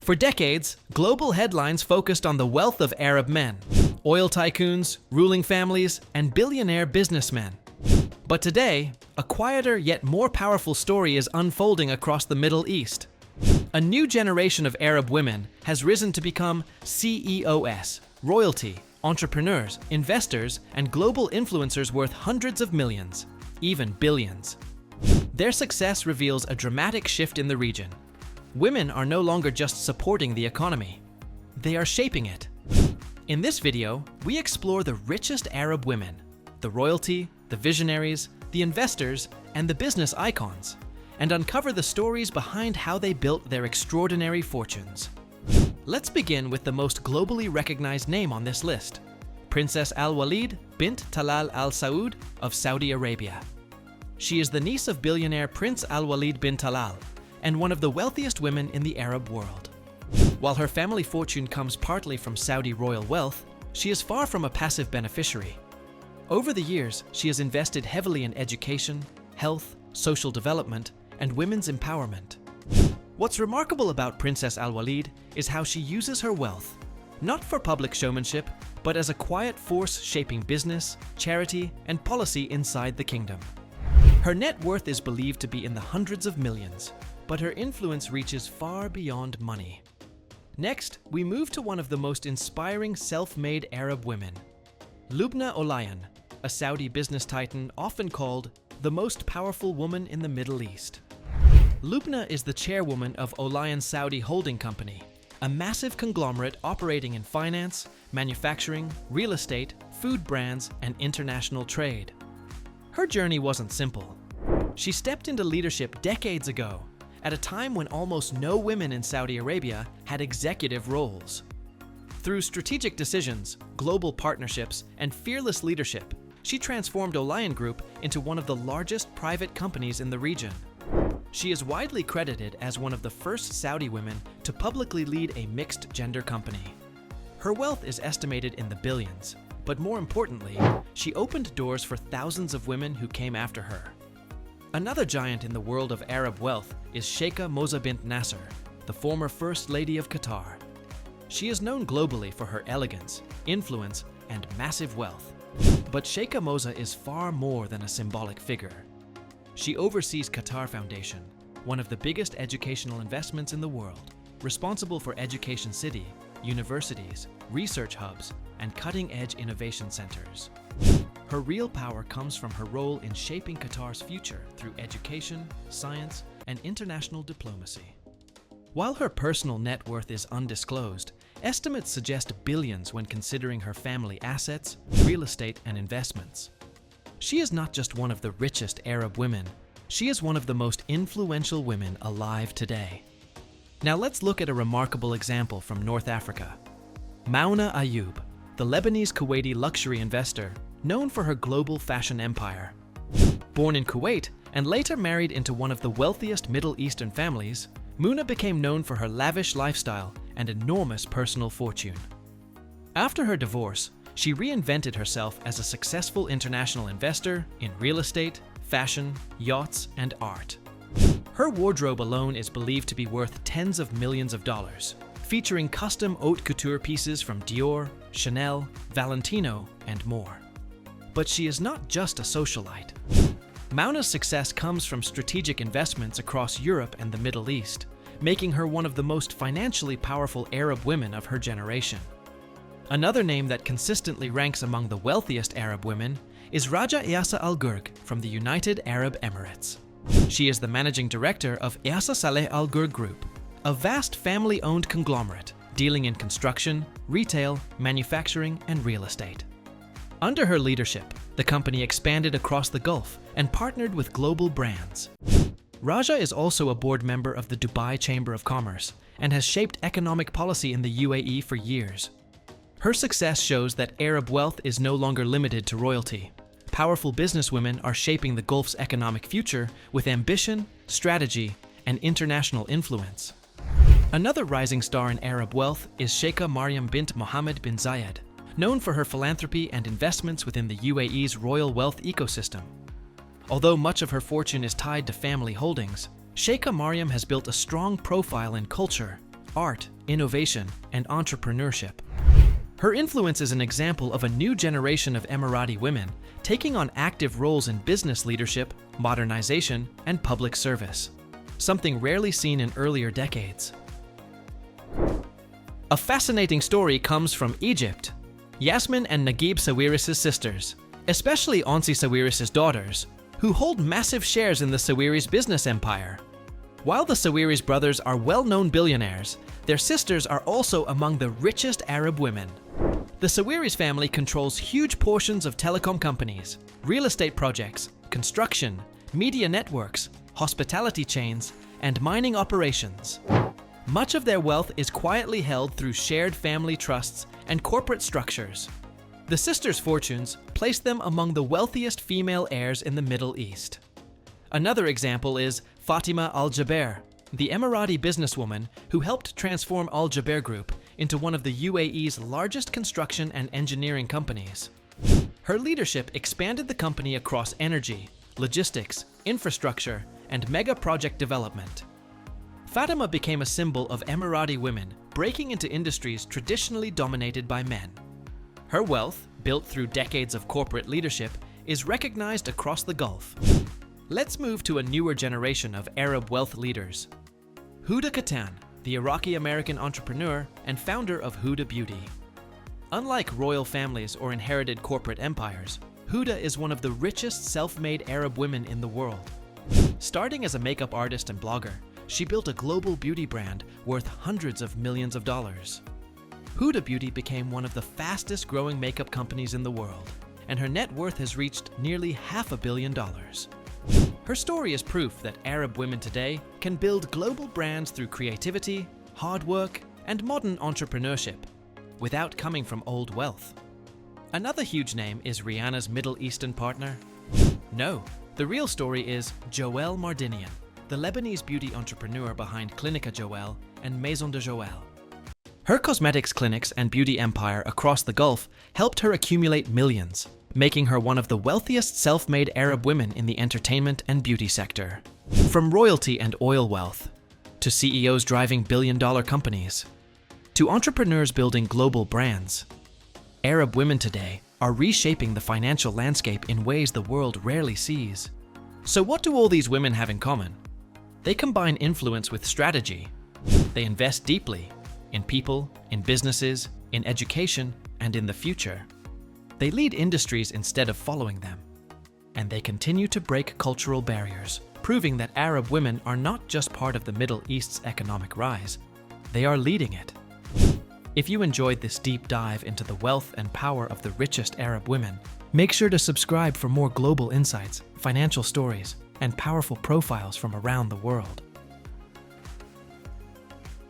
For decades, global headlines focused on the wealth of Arab men, oil tycoons, ruling families, and billionaire businessmen. But today, a quieter yet more powerful story is unfolding across the Middle East. A new generation of Arab women has risen to become CEOs, royalty, entrepreneurs, investors, and global influencers worth hundreds of millions, even billions. Their success reveals a dramatic shift in the region. Women are no longer just supporting the economy. They are shaping it. In this video, we explore the richest Arab women, the royalty, the visionaries, the investors, and the business icons, and uncover the stories behind how they built their extraordinary fortunes. Let's begin with the most globally recognized name on this list, Princess Al-Walid bint Talal Al Saud of Saudi Arabia. She is the niece of billionaire Prince Al-Walid bin Talal and one of the wealthiest women in the Arab world. While her family fortune comes partly from Saudi royal wealth, she is far from a passive beneficiary. Over the years, she has invested heavily in education, health, social development, and women's empowerment. What's remarkable about Princess Al-Walid is how she uses her wealth, not for public showmanship, but as a quiet force shaping business, charity, and policy inside the kingdom. Her net worth is believed to be in the hundreds of millions, but her influence reaches far beyond money. Next, we move to one of the most inspiring self-made Arab women, Lubna Olayan, a Saudi business titan often called the most powerful woman in the Middle East. Lubna is the chairwoman of Olayan Saudi Holding Company, a massive conglomerate operating in finance, manufacturing, real estate, food brands, and international trade. Her journey wasn't simple. She stepped into leadership decades ago, at a time when almost no women in Saudi Arabia had executive roles. Through strategic decisions, global partnerships, and fearless leadership, she transformed Olayan Group into one of the largest private companies in the region. She is widely credited as one of the first Saudi women to publicly lead a mixed-gender company. Her wealth is estimated in the billions, but more importantly, she opened doors for thousands of women who came after her. Another giant in the world of Arab wealth is Sheikha Moza bint Nasser, the former First Lady of Qatar. She is known globally for her elegance, influence, and massive wealth. But Sheikha Moza is far more than a symbolic figure. She oversees Qatar Foundation, one of the biggest educational investments in the world, responsible for Education City, universities, research hubs, and cutting-edge innovation centers. Her real power comes from her role in shaping Qatar's future through education, science, and international diplomacy. While her personal net worth is undisclosed, estimates suggest billions when considering her family assets, real estate, and investments. She is not just one of the richest Arab women, she is one of the most influential women alive today. Now let's look at a remarkable example from North Africa. Mauna Ayoub, the Lebanese-Kuwaiti luxury investor, known for her global fashion empire. Born in Kuwait and later married into one of the wealthiest Middle Eastern families, Muna became known for her lavish lifestyle and enormous personal fortune. After her divorce, she reinvented herself as a successful international investor in real estate, fashion, yachts, and art. Her wardrobe alone is believed to be worth tens of millions of dollars, featuring custom haute couture pieces from Dior, Chanel, Valentino, and more. But she is not just a socialite. Mauna's success comes from strategic investments across Europe and the Middle East, making her one of the most financially powerful Arab women of her generation. Another name that consistently ranks among the wealthiest Arab women is Raja Iyasa Al Ghurg from the United Arab Emirates. She is the managing director of Iyasa Saleh Al Ghurg Group, a vast family-owned conglomerate dealing in construction, retail, manufacturing, and real estate. Under her leadership, the company expanded across the Gulf and partnered with global brands. Raja is also a board member of the Dubai Chamber of Commerce and has shaped economic policy in the UAE for years. Her success shows that Arab wealth is no longer limited to royalty. Powerful businesswomen are shaping the Gulf's economic future with ambition, strategy, and international influence. Another rising star in Arab wealth is Sheikha Maryam bint Mohammed bin Zayed, known for her philanthropy and investments within the UAE's royal wealth ecosystem. Although much of her fortune is tied to family holdings, Sheikha Maryam has built a strong profile in culture, art, innovation, and entrepreneurship. Her influence is an example of a new generation of Emirati women taking on active roles in business leadership, modernization, and public service, something rarely seen in earlier decades. A fascinating story comes from Egypt. Yasmin and Naguib Sawiris' sisters, especially Onsi Sawiris' daughters, who hold massive shares in the Sawiris business empire. While the Sawiris brothers are well-known billionaires, their sisters are also among the richest Arab women. The Sawiris family controls huge portions of telecom companies, real estate projects, construction, media networks, hospitality chains, and mining operations. Much of their wealth is quietly held through shared family trusts and corporate structures. The sisters' fortunes place them among the wealthiest female heirs in the Middle East. Another example is Fatima Al Jaber, the Emirati businesswoman who helped transform Al Jaber Group into one of the UAE's largest construction and engineering companies. Her leadership expanded the company across energy, logistics, infrastructure, and mega project development. Fatima became a symbol of Emirati women breaking into industries traditionally dominated by men. Her wealth, built through decades of corporate leadership, is recognized across the Gulf. Let's move to a newer generation of Arab wealth leaders. Huda Kattan, the Iraqi-American entrepreneur and founder of Huda Beauty. Unlike royal families or inherited corporate empires, Huda is one of the richest self-made Arab women in the world. Starting as a makeup artist and blogger, she built a global beauty brand worth hundreds of millions of dollars. Huda Beauty became one of the fastest growing makeup companies in the world, and her net worth has reached nearly $500 million. Her story is proof that Arab women today can build global brands through creativity, hard work, and modern entrepreneurship, without coming from old wealth. Another huge name is Rihanna's Middle Eastern partner. No, the real story is Joelle Mardinian, the Lebanese beauty entrepreneur behind Clinica Joelle and Maison de Joelle. Her cosmetics clinics and beauty empire across the Gulf helped her accumulate millions, making her one of the wealthiest self-made Arab women in the entertainment and beauty sector. From royalty and oil wealth, to CEOs driving billion-dollar companies, to entrepreneurs building global brands, Arab women today are reshaping the financial landscape in ways the world rarely sees. So what do all these women have in common? They combine influence with strategy. They invest deeply in people, in businesses, in education, and in the future. They lead industries instead of following them. And they continue to break cultural barriers, proving that Arab women are not just part of the Middle East's economic rise, they are leading it. If you enjoyed this deep dive into the wealth and power of the richest Arab women, make sure to subscribe for more global insights, financial stories, and powerful profiles from around the world.